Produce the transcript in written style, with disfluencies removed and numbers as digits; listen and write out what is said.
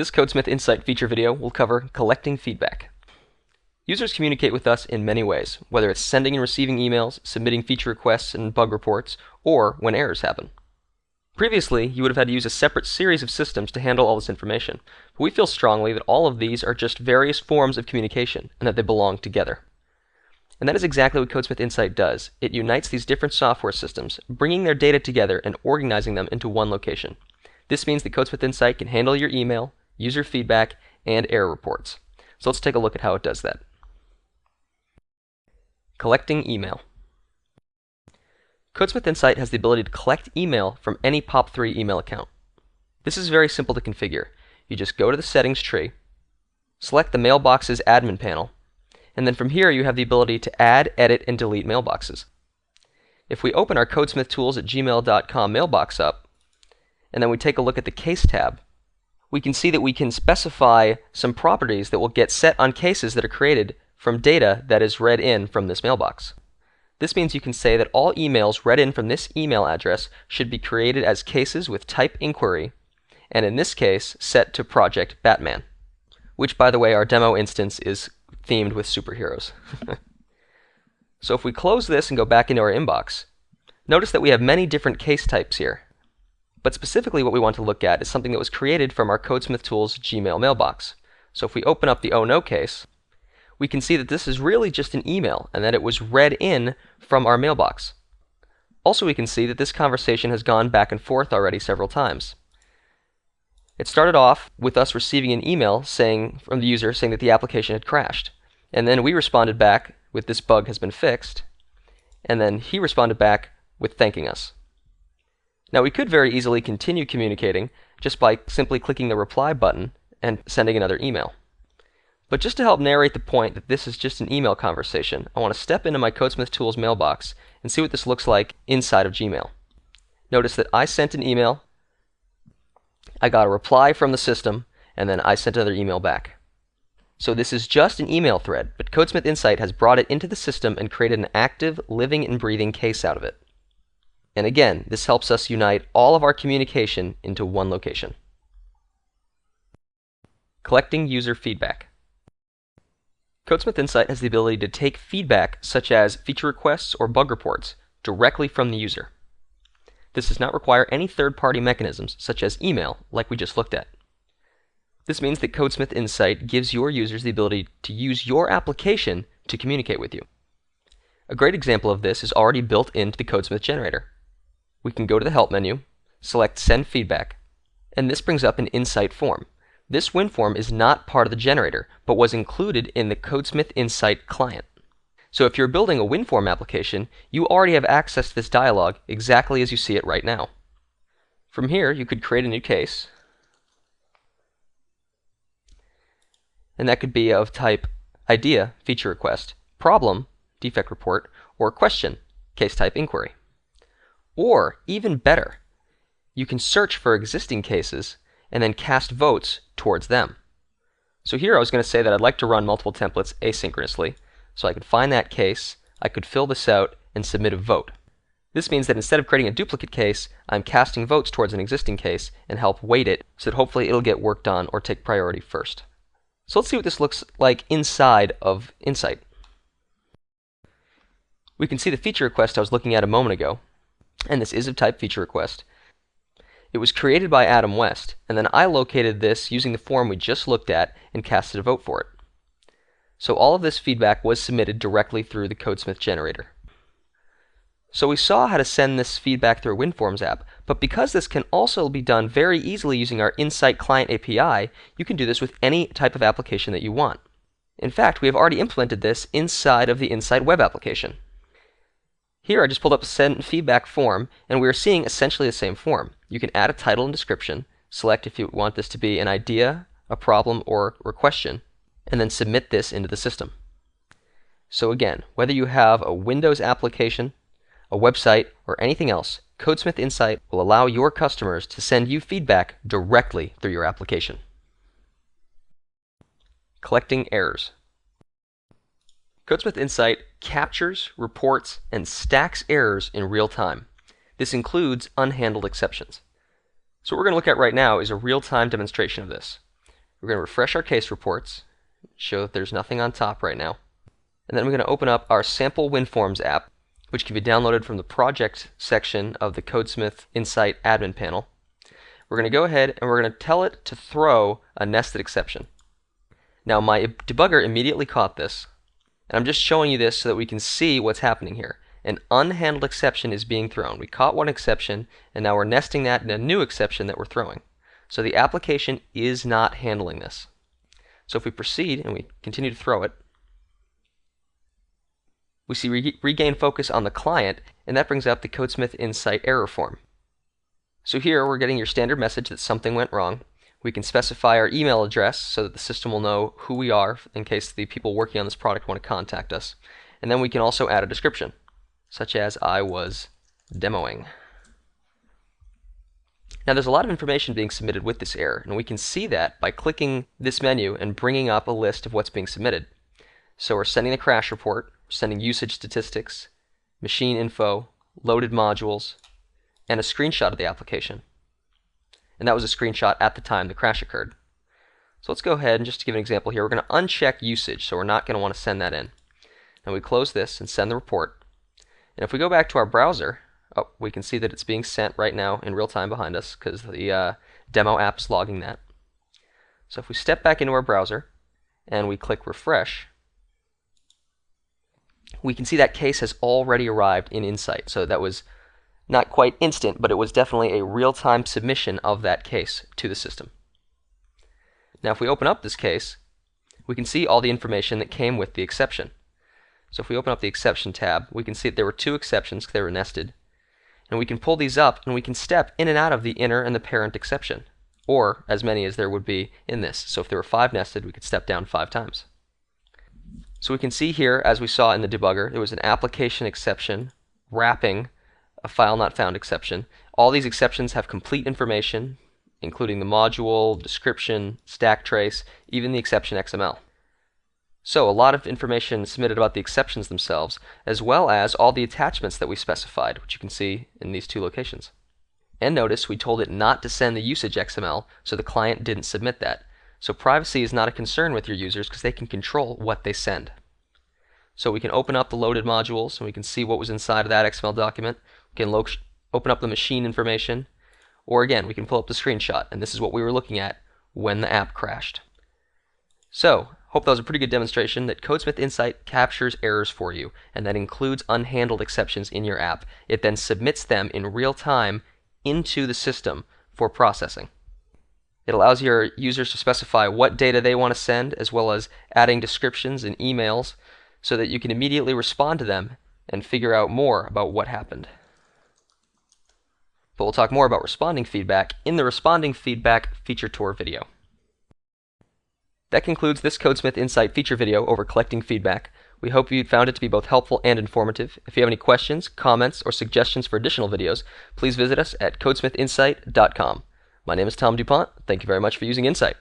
This CodeSmith Insight feature video will cover collecting feedback. Users communicate with us in many ways, whether it's sending and receiving emails, submitting feature requests and bug reports, or when errors happen. Previously, you would have had to use a separate series of systems to handle all this information, but we feel strongly that all of these are just various forms of communication and that they belong together. And that is exactly what CodeSmith Insight does. It unites these different software systems, bringing their data together and organizing them into one location. This means that CodeSmith Insight can handle your email, user feedback, and error reports. So let's take a look at how it does that. Collecting email. CodeSmith Insight has the ability to collect email from any POP3 email account. This is very simple to configure. You just go to the settings tree, select the Mailboxes admin panel, and then from here you have the ability to add, edit, and delete mailboxes. If we open our codesmithtools@gmail.com mailbox up, and then we take a look at the Case tab, we can see that we can specify some properties that will get set on cases that are created from data that is read in from this mailbox. This means you can say that all emails read in from this email address should be created as cases with type inquiry, and in this case set to Project Batman, which, by the way, our demo instance is themed with superheroes. So if we close this and go back into our inbox, notice that we have many different case types here. But specifically what we want to look at is something that was created from our CodeSmith Tools Gmail mailbox. So if we open up the Oh No case, we can see that this is really just an email and that it was read in from our mailbox. Also, we can see that this conversation has gone back and forth already several times. It started off with us receiving an email from the user saying that the application had crashed. And then we responded back with "this bug has been fixed." And then he responded back with thanking us. Now, we could very easily continue communicating just by simply clicking the reply button and sending another email. But just to help narrate the point that this is just an email conversation, I want to step into my CodeSmith Tools mailbox and see what this looks like inside of Gmail. Notice that I sent an email, I got a reply from the system, and then I sent another email back. So this is just an email thread, but CodeSmith Insight has brought it into the system and created an active, living and breathing case out of it. And again, this helps us unite all of our communication into one location. Collecting user feedback. CodeSmith Insight has the ability to take feedback such as feature requests or bug reports directly from the user. This does not require any third-party mechanisms such as email like we just looked at. This means that CodeSmith Insight gives your users the ability to use your application to communicate with you. A great example of this is already built into the CodeSmith generator. We can go to the Help menu, select Send Feedback, and this brings up an Insight form. This Win form is not part of the generator, but was included in the CodeSmith Insight client. So if you're building a WinForm application, you already have access to this dialog exactly as you see it right now. From here, you could create a new case, and that could be of type idea, feature request, problem, defect report, or question, case type inquiry. Or, even better, you can search for existing cases and then cast votes towards them. So here I was going to say that I'd like to run multiple templates asynchronously, so I could find that case, I could fill this out, and submit a vote. This means that instead of creating a duplicate case, I'm casting votes towards an existing case and help weight it so that hopefully it'll get worked on or take priority first. So let's see what this looks like inside of Insight. We can see the feature request I was looking at a moment ago, and this is of type feature request. It was created by Adam West, and then I located this using the form we just looked at and casted a vote for it. So all of this feedback was submitted directly through the CodeSmith generator. So we saw how to send this feedback through a WinForms app, but because this can also be done very easily using our Insight Client API, you can do this with any type of application that you want. In fact, we have already implemented this inside of the Insight web application. Here I just pulled up a send feedback form, and we are seeing essentially the same form. You can add a title and description, select if you want this to be an idea, a problem, or a question, and then submit this into the system. So again, whether you have a Windows application, a website, or anything else, CodeSmith Insight will allow your customers to send you feedback directly through your application. Collecting errors. CodeSmith Insight captures, reports, and stacks errors in real time. This includes unhandled exceptions. So what we're going to look at right now is a real-time demonstration of this. We're going to refresh our case reports, show that there's nothing on top right now. And then we're going to open up our sample WinForms app, which can be downloaded from the project section of the CodeSmith Insight admin panel. We're going to go ahead and we're going to tell it to throw a nested exception. Now my debugger immediately caught this, and I'm just showing you this so that we can see what's happening here. An unhandled exception is being thrown. We caught one exception, and now we're nesting that in a new exception that we're throwing. So the application is not handling this. So if we proceed and we continue to throw it, we see regain focus on the client, and that brings up the CodeSmith Insight error form. So here we're getting your standard message that something went wrong. We can specify our email address so that the system will know who we are in case the people working on this product want to contact us. And then we can also add a description, such as I was demoing. Now there's a lot of information being submitted with this error, and we can see that by clicking this menu and bringing up a list of what's being submitted. So we're sending the crash report, sending usage statistics, machine info, loaded modules, and a screenshot of the application. And that was a screenshot at the time the crash occurred. So let's go ahead and just to give an example here, we're going to uncheck usage, so we're not going to want to send that in. Now we close this and send the report. And if we go back to our browser, we can see that it's being sent right now in real time behind us because the demo app is logging that. So if we step back into our browser and we click refresh, we can see that case has already arrived in Insight. So that was not quite instant, but it was definitely a real-time submission of that case to the system. Now if we open up this case, we can see all the information that came with the exception. So if we open up the exception tab, we can see that there were two exceptions, they were nested. And we can pull these up and we can step in and out of the inner and the parent exception, or as many as there would be in this. So if there were 5 nested, we could step down 5 times. So we can see here, as we saw in the debugger, there was an application exception wrapping a file not found exception. All these exceptions have complete information, including the module, description, stack trace, even the exception XML. So a lot of information submitted about the exceptions themselves, as well as all the attachments that we specified, which you can see in these 2 locations. And notice we told it not to send the usage XML, so the client didn't submit that. So privacy is not a concern with your users because they can control what they send. So we can open up the loaded modules and we can see what was inside of that XML document. We can open up the machine information, or again, we can pull up the screenshot, and this is what we were looking at when the app crashed. So, hope that was a pretty good demonstration that CodeSmith Insight captures errors for you, and that includes unhandled exceptions in your app. It then submits them in real time into the system for processing. It allows your users to specify what data they want to send, as well as adding descriptions and emails, so that you can immediately respond to them and figure out more about what happened. But we'll talk more about responding feedback in the Responding Feedback Feature Tour video. That concludes this CodeSmith Insight feature video over collecting feedback. We hope you found it to be both helpful and informative. If you have any questions, comments, or suggestions for additional videos, please visit us at CodeSmithInsight.com. My name is Tom DuPont. Thank you very much for using Insight.